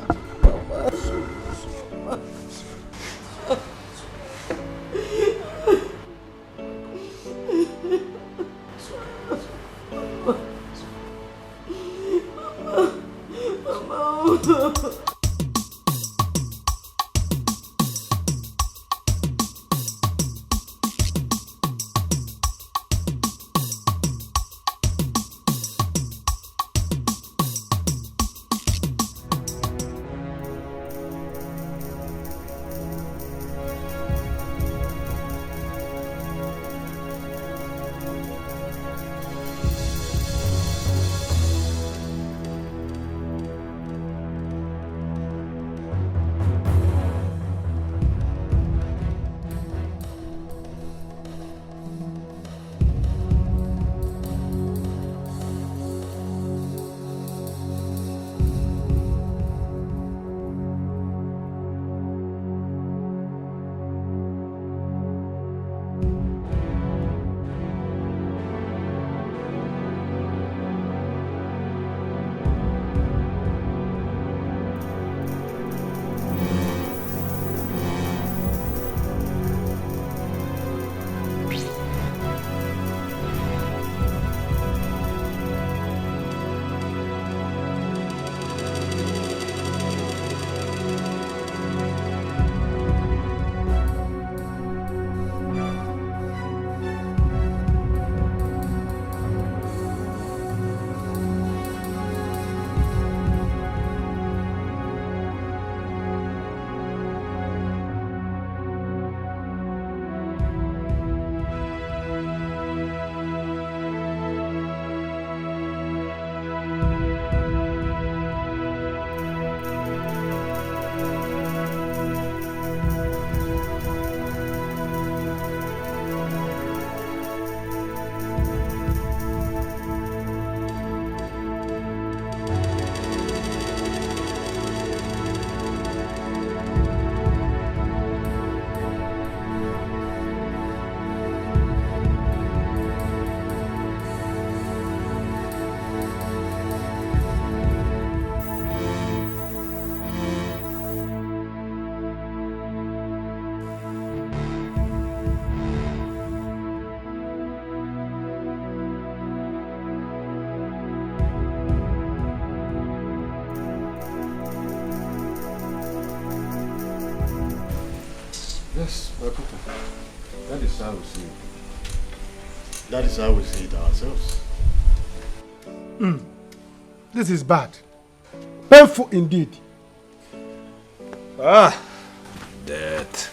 [SPEAKER 6] Mama.
[SPEAKER 2] Yes, my people. That is how we see it. That is how we see it ourselves.
[SPEAKER 5] This is bad. Painful indeed.
[SPEAKER 4] Death.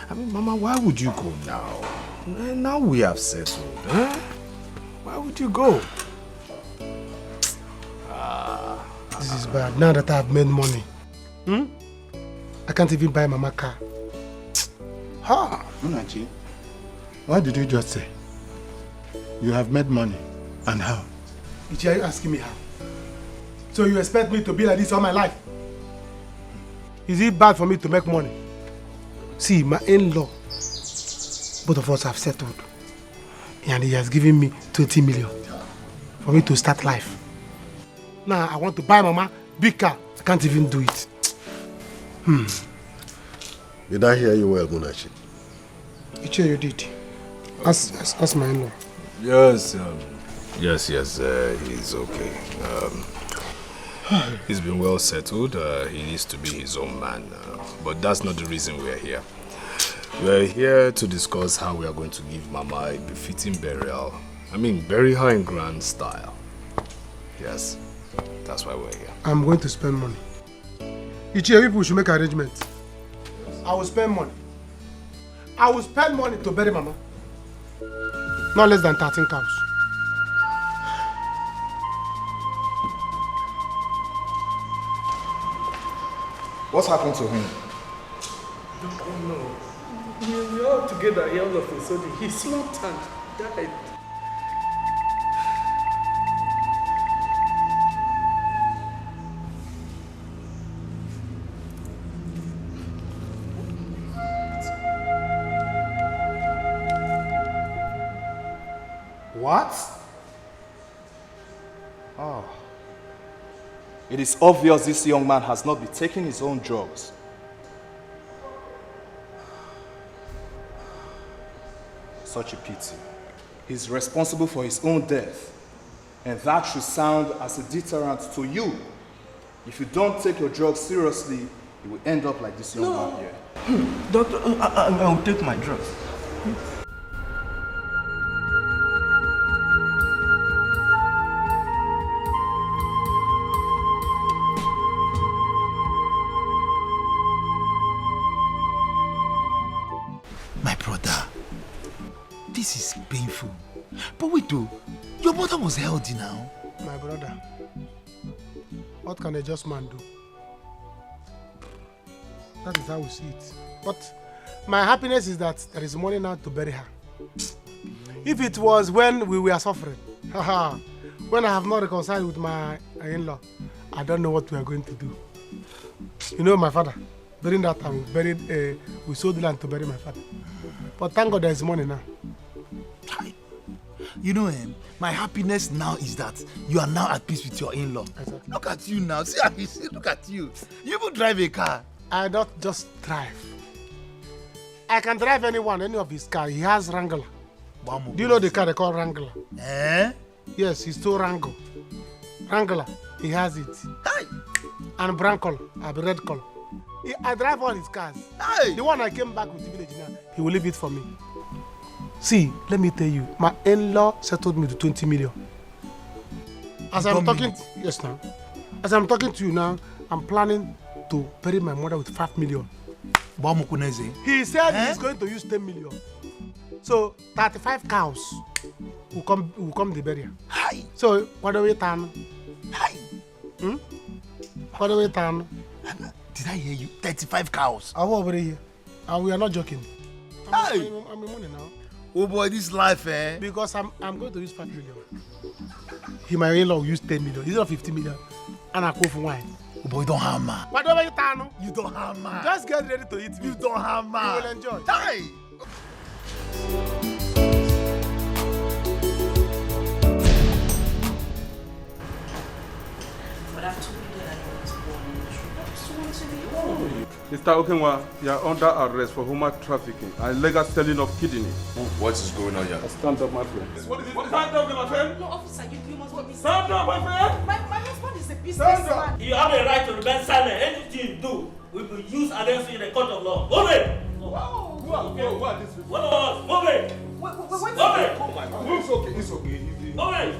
[SPEAKER 4] I mean, Mama, why would you go now? Now we have settled, huh? Why would you go?
[SPEAKER 5] This is bad. Now that I've made money, I can't even buy Mama car.
[SPEAKER 2] Munachi, what did you just say? You have made money. And how?
[SPEAKER 5] Are you asking me how? So you expect me to be like this all my life? Is it bad for me to make money? See, my in-law, both of us have settled. And he has given me 20 million for me to start life. Now, I want to buy Mama big car. I can't even do it.
[SPEAKER 16] Did I hear you well, Munachi?
[SPEAKER 5] You did. Ask my in-law.
[SPEAKER 4] Yes, yes, he's okay. He's been well settled. He needs to be his own man. But that's not the reason we're here. We're here to discuss how we are going to give Mama a befitting burial. I mean, bury her in grand style. Yes, that's why we're here.
[SPEAKER 5] I'm going to spend money. Ichie, people should make arrangements. I will spend money. I will spend money to bury Mama. Not less than 13 cows.
[SPEAKER 3] What's happened to him?
[SPEAKER 15] Oh no. We are all together here all of a sudden. He slumped and died.
[SPEAKER 3] What? Oh. It is obvious this young man has not been taking his own drugs. Such a pity. He's responsible for his own death. And that should sound as a deterrent to you. If you don't take your drugs seriously, you will end up like this young man here.
[SPEAKER 8] Doctor, I will take my drugs. My brother, this is painful. But wait though, your mother was healthy now.
[SPEAKER 5] My brother, what can a just man do? That is how we see it. But my happiness is that there is money now to bury her. If it was when we were suffering, when I have not reconciled with my in-law, I don't know what we are going to do. You know my father, during that time we sold land to bury my father. But thank God there is money now.
[SPEAKER 8] You know, my happiness now is that you are now at peace with your in-law.
[SPEAKER 5] Exactly.
[SPEAKER 8] Look at you now. See how you see. Look at you. You even drive a car.
[SPEAKER 5] I don't just drive. I can drive any of his car. He has Wrangler. Do you know the car they call Wrangler?
[SPEAKER 8] Eh?
[SPEAKER 5] Yes, he's still Wrangler. Wrangler, he has it.
[SPEAKER 8] Hey.
[SPEAKER 5] And brown color, red color. I drive all his cars.
[SPEAKER 8] Hey.
[SPEAKER 5] The one I came back with the village now, he will leave it for me. See, let me tell you, my in-law settled me to 20 million. As I'm talking, yes now. As I'm talking to you now, I'm planning to bury my mother with 5 million. He said he's going to use 10 million. So 35 cows will come the burial.
[SPEAKER 8] Hi.
[SPEAKER 5] So what do we turn?
[SPEAKER 8] Hi.
[SPEAKER 5] What do we turn?
[SPEAKER 8] Did I hear you? 35 cows.
[SPEAKER 5] I'm over here. And we are not joking. I'm in money now.
[SPEAKER 8] Oh boy, this life, eh?
[SPEAKER 5] Because I'm going to use 5 million. My in-law will use 10 million. He's not 50 million. And I go for wine.
[SPEAKER 8] Oh boy, don't hammer.
[SPEAKER 5] What do you turn?
[SPEAKER 8] You don't hammer.
[SPEAKER 5] Just get ready to eat me.
[SPEAKER 8] You don't hammer.
[SPEAKER 5] You will enjoy.
[SPEAKER 8] Hey.
[SPEAKER 17] Mr. Okenwa, you are under arrest for human trafficking and illegal selling of kidney.
[SPEAKER 10] What is going on here?
[SPEAKER 17] Stand up, my friend.
[SPEAKER 7] What is it?
[SPEAKER 17] Stand up, my friend.
[SPEAKER 7] No, officer, you must be
[SPEAKER 17] Stand up, my friend.
[SPEAKER 7] My husband is a businessman.
[SPEAKER 18] You have a right to remain silent. Anything you do will be used against you in the court of law. Move it!
[SPEAKER 17] Who are these people?
[SPEAKER 18] One of us, move it! Move it!
[SPEAKER 17] It's okay, it's okay.
[SPEAKER 18] Move it!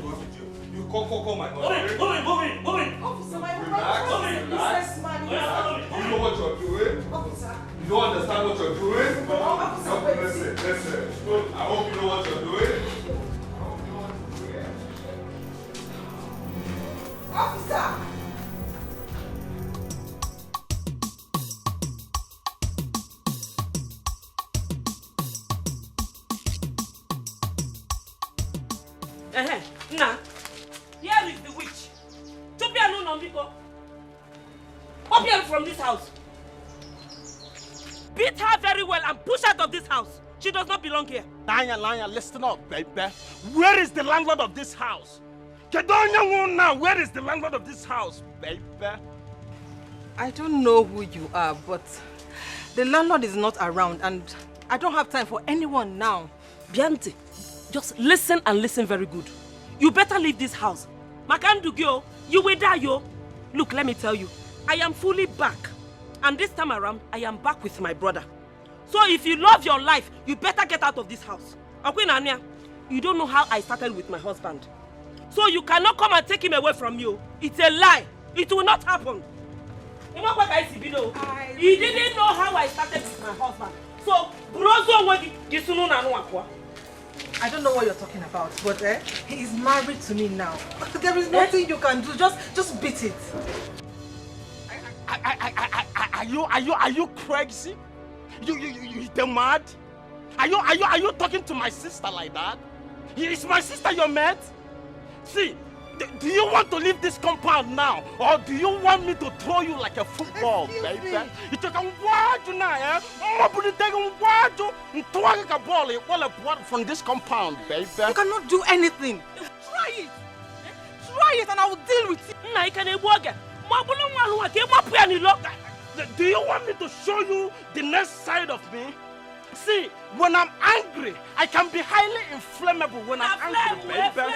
[SPEAKER 17] You call my
[SPEAKER 18] Move it, move it, move it!
[SPEAKER 7] Officer, my
[SPEAKER 17] Relax,
[SPEAKER 7] husband is a businessman.
[SPEAKER 17] You know what you're doing?
[SPEAKER 7] Officer.
[SPEAKER 17] You don't understand what you're doing?
[SPEAKER 7] Officer,
[SPEAKER 17] Listen. I hope you know what you're doing.
[SPEAKER 7] Officer!
[SPEAKER 18] Nah, here is the witch. Topia no Nambiko. Up here from this house.
[SPEAKER 15] beat her very well and push her out of this house. She does not belong here.
[SPEAKER 5] Naya, listen up, baby. Where is the landlord of this house? Now, where is the landlord of this house, baby?
[SPEAKER 6] I don't know who you are, but the landlord is not around and I don't have time for anyone now.
[SPEAKER 15] Bianti, just listen and listen very good. You better leave this house. Makandugyo, you will die, yo. Look, let me tell you, I am fully back. And this time around, I am back with my brother. So if you love your life, you better get out of this house. Akwinanya, you don't know how I started with my husband. So you cannot come and take him away from you. It's a lie. It will not happen. He didn't know how I started with my husband. So,
[SPEAKER 6] I don't know what you're talking about, but he is married to me now. There is nothing you can do. Just beat it.
[SPEAKER 5] Are you crazy? You mad? Are you talking to my sister like that? Is my sister your mate? See, do you want to leave this compound now, or do you want me to throw you like a football, baby? You take a word now, from this compound, baby.
[SPEAKER 6] You cannot do anything. Try it. Try it, and I will deal with it.
[SPEAKER 5] Do you want me to show you the next side of me? See, when I'm angry, I can be highly inflammable when I'm angry, baby.
[SPEAKER 6] There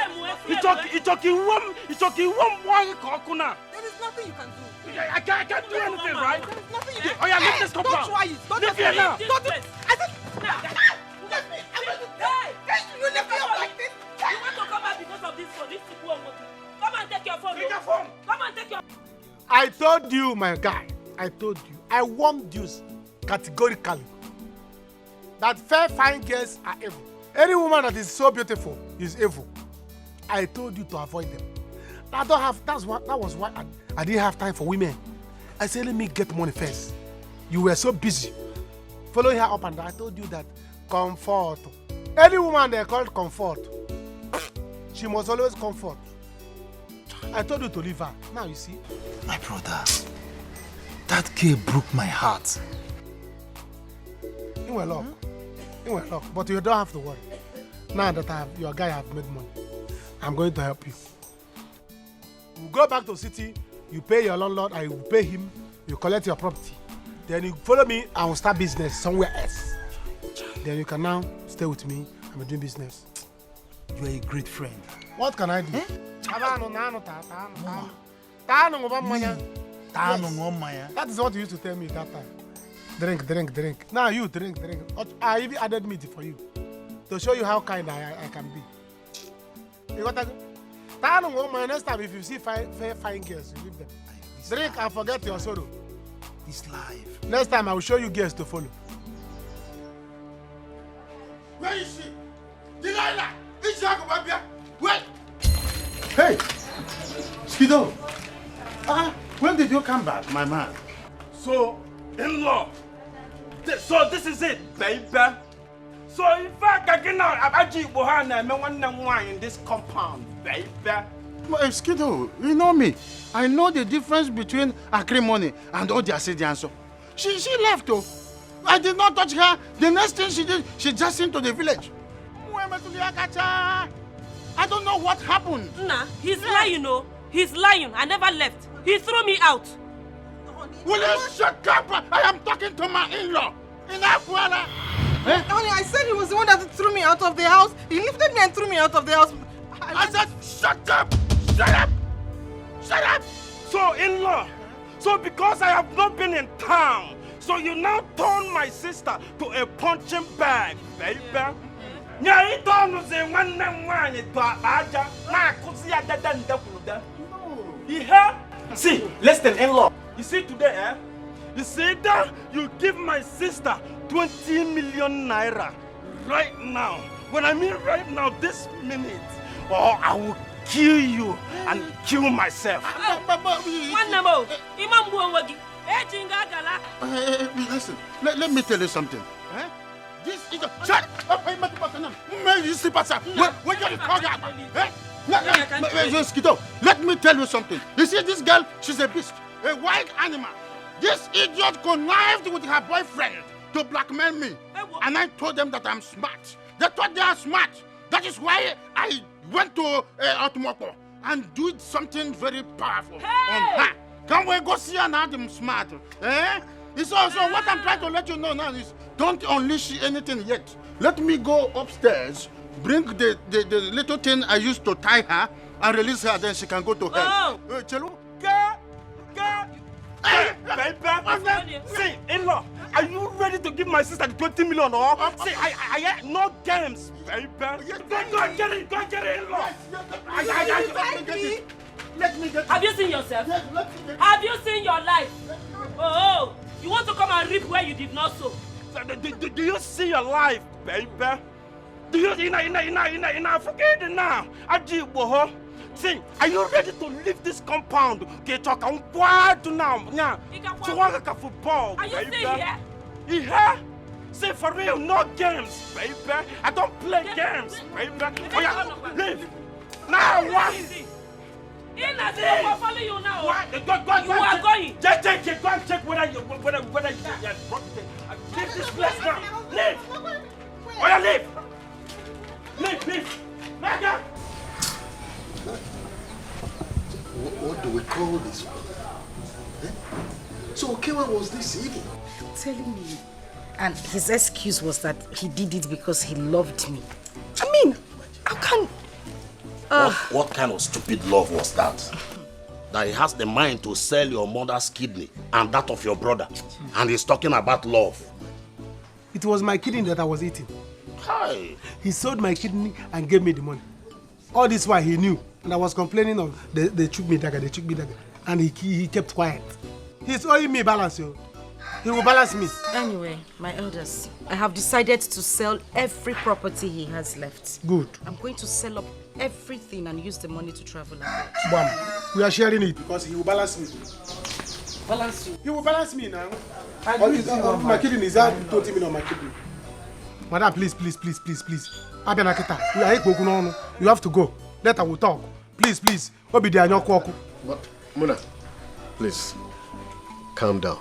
[SPEAKER 6] is nothing you can do.
[SPEAKER 5] I can't do anything, right?
[SPEAKER 6] There is nothing you
[SPEAKER 5] can
[SPEAKER 6] do.
[SPEAKER 5] Oh yeah, leave this compound.
[SPEAKER 6] Don't try it. Don't
[SPEAKER 5] Leave here now.
[SPEAKER 6] Don't do it. I said, let me. I'm going to die. You left me up like this.
[SPEAKER 15] You want to come out because of this phone? This people won't work. Come and take your phone.
[SPEAKER 5] Take your phone.
[SPEAKER 15] Come and take your.
[SPEAKER 5] I told you, my guy. I told you. I warned you categorically that fair, fine girls are evil. Any woman that is so beautiful is evil. I told you to avoid them. That was why I didn't have time for women. I said, let me get money first. You were so busy following her up and down. I told you that comfort. Any woman they called comfort, she must always comfort. I told you to leave her. Now you see.
[SPEAKER 8] My brother, that girl broke my heart.
[SPEAKER 5] You were luck. You were luck. But you don't have to worry. Now that your guy have made money, I'm going to help you. You go back to the city, you pay your landlord, I will pay him, you collect your property. Then you follow me, I will start business somewhere else. Then you can now stay with me and be doing business.
[SPEAKER 8] You are a great friend.
[SPEAKER 5] What can I do? Yes. That is what you used to tell me that time. Drink. Now you drink. I even added meat for you to show you how kind I can be. You got to go? Next time if you see fine girls, you leave them. Drink and forget your sorrow.
[SPEAKER 8] This life.
[SPEAKER 5] Next time I will show you girls to follow.
[SPEAKER 2] Where is she? Delilah! Wait! Hey! Skido! When did you come back, my man?
[SPEAKER 5] So, Inlaw. So this is it, baby. So in fact, I can now in this compound, baby.
[SPEAKER 2] Skido, you know me. I know the difference between acrimony and Odiasidianso. She left though. I did not touch her. The next thing she did, she just into the village. I don't know what happened.
[SPEAKER 15] Nah, he's lying, you know. He's lying. I never left. He threw me out.
[SPEAKER 2] Will you shut up? I am talking to my in-law.
[SPEAKER 6] Honey, I said he was the one that threw me out of the house. He lifted me and threw me out of the house.
[SPEAKER 2] I said, shut up!
[SPEAKER 5] So, in-law, so because I have not been in town, so you now turn my sister to a punching bag, baby. See, listen, in-law. You see today, You see that you give my sister 20 million naira right now. When I mean right now, this minute, or I will kill you and kill myself.
[SPEAKER 2] Listen, let me tell you something. This is a... Shut up! Let me tell you something. You see this girl, she's a beast, a wild animal. This idiot connived with her boyfriend to blackmail me. And I told them that I'm smart. They thought they are smart. That is why I went to Otumoko and did something very powerful on her. Can we go see her now? I'm smart. It's also what I'm trying to let you know now is don't unleash anything yet. Let me go upstairs, bring the little thing I used to tie her, and release her, then she can go to hell. Chelu?
[SPEAKER 18] See, Inlaw, are you ready to give my sister the 20 million or? See, I no games, baby. Go and get it, Inlaw.
[SPEAKER 2] Let me get it.
[SPEAKER 15] Have you seen yourself? Have you seen your life? Oh, you want to come and reap where you did not sow?
[SPEAKER 18] Do you see your life, baby? Do you forget it now? See, are you ready to leave this compound? Get talk on what now? Yeah. To work a football,
[SPEAKER 15] baby. Are you still here?
[SPEAKER 18] Yeah. See, for real, no games, baby. I don't play games, baby. Oh yeah, leave. Now what?
[SPEAKER 15] Ina, we'll follow you now.
[SPEAKER 18] What? Go,
[SPEAKER 15] you are going.
[SPEAKER 18] Just go and check whether you leave this place now. Leave. Oh yeah, leave. Leave. Naija.
[SPEAKER 16] What do we call this one? So Okewa was this evil?
[SPEAKER 7] I'm telling you. And his excuse was that he did it because he loved me. I mean, how can...
[SPEAKER 16] What kind of stupid love was that? That he has the mind to sell your mother's kidney and that of your brother. And he's talking about love.
[SPEAKER 5] It was my kidney that I was eating.
[SPEAKER 16] Hi.
[SPEAKER 5] He sold my kidney and gave me the money. All this while he knew. And I was complaining of the chook me dagger. And he kept quiet. He's owing me balance, yo. He will balance me.
[SPEAKER 7] Anyway, my elders, I have decided to sell every property he has left.
[SPEAKER 5] Good.
[SPEAKER 7] I'm going to sell up everything and use the money to travel abroad.
[SPEAKER 5] Bam. We are sharing it because he will balance me.
[SPEAKER 7] Balance you?
[SPEAKER 5] He will balance me now. My kidney is out 20 million on my kidney. Madam, please. Abianakita, you have to go. Later we'll talk. Please. What be the anyoku?
[SPEAKER 16] But Muna, please, calm down.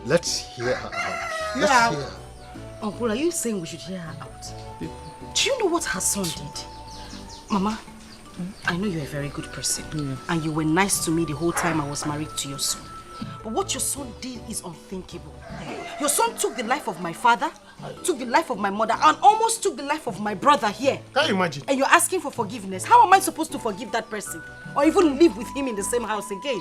[SPEAKER 16] Let's hear her out. Let's hear her.
[SPEAKER 7] Uncle, are you saying we should hear her out? Do you know what her son did? Mama, I know you're a very good person. And you were nice to me the whole time I was married to your son. But what your son did is unthinkable. Your son took the life of my father, took the life of my mother, and almost took the life of my brother here.
[SPEAKER 5] Can you imagine?
[SPEAKER 7] And you're asking for forgiveness. How am I supposed to forgive that person? Or even live with him in the same house again?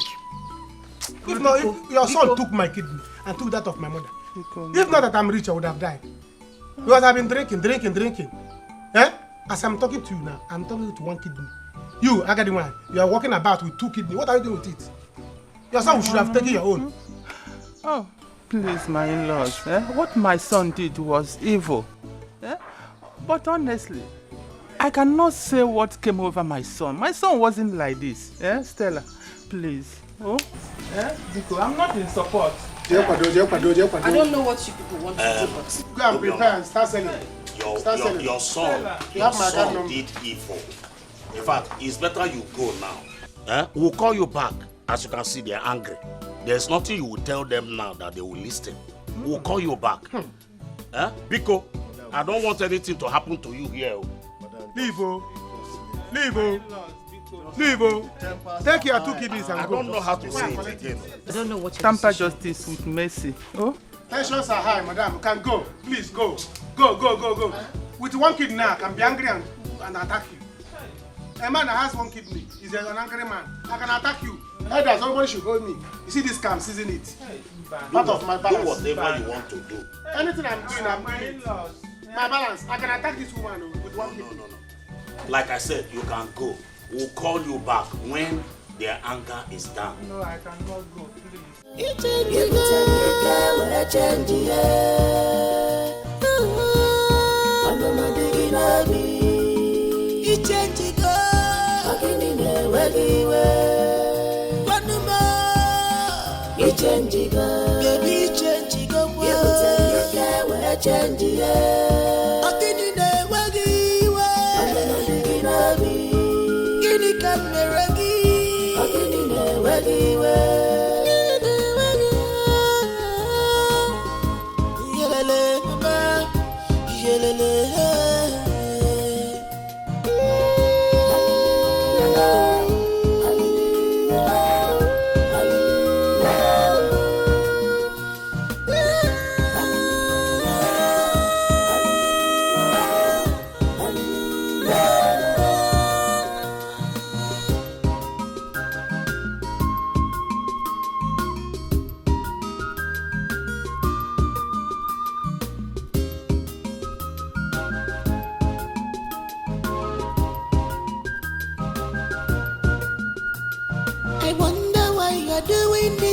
[SPEAKER 5] If your son took my kidney and took that of my mother, if not that I'm rich, I would have died. Because I've been drinking. As I'm talking to you now, I'm talking to one kidney. You, Agadiwan, you are walking about with 2 kidneys. What are you doing with it? Your son should have taken your own.
[SPEAKER 13] Oh, please, my in-laws. What my son did was evil. But honestly, I cannot say what came over my son. My son wasn't like this. Stella, please. Because I'm not in support.
[SPEAKER 7] I don't know what you people want to do, but...
[SPEAKER 5] Go and prepare and start selling.
[SPEAKER 16] Your son did evil. In fact, it's better you go now. We'll call you back. As you can see, they're angry. There's nothing you will tell them now that they will listen. We'll call you back. Biko, I don't want anything to happen to you here.
[SPEAKER 5] Leave. Take your 2 kidneys and go.
[SPEAKER 16] I don't know how to say it again.
[SPEAKER 7] I don't know what you're
[SPEAKER 13] Tamper justice with mercy.
[SPEAKER 5] Tensions are high, madam. You can go. Please go. Go. With 1 kidney now, I can be angry and attack you. A man that has 1 kidney is an angry man. I can attack you. Either somebody should hold me. You see this scam, isn't it? Part of my balance.
[SPEAKER 16] Do whatever you want to do.
[SPEAKER 5] Anything I'm doing, I'm doing it. My balance. I can attack this woman with 1 kidney.
[SPEAKER 16] No. Like I said, you can go. We'll call you back when their anger is down.
[SPEAKER 13] No, I cannot go, please.
[SPEAKER 11] Yeah.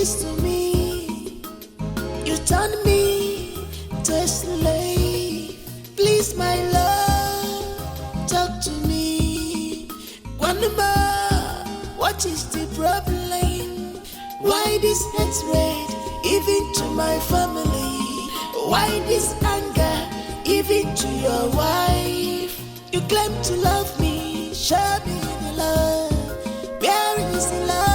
[SPEAKER 11] this to me. You turn me to a slave. Please, my love, talk to me. One more, what is the problem? Why this hatred, even to my family? Why this anger, even to your wife? You claim to love me, show me the love. Where is the love?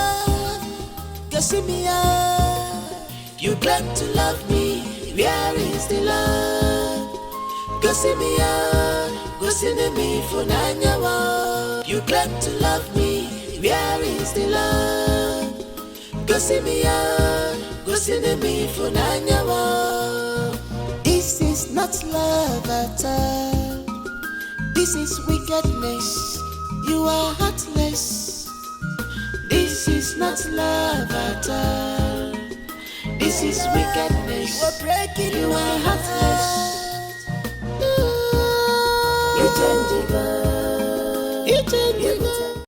[SPEAKER 11] Go see me out. You claim to love me, where is the love? Go see me out. Go see me for Nanyawa. You claim to love me, where is the love? Go see me out. Go see me for Nanyawa. This is not love at all. This is wickedness. You are heartless. This is not love at all. This is wickedness. You are breaking. You are heartless. You change it.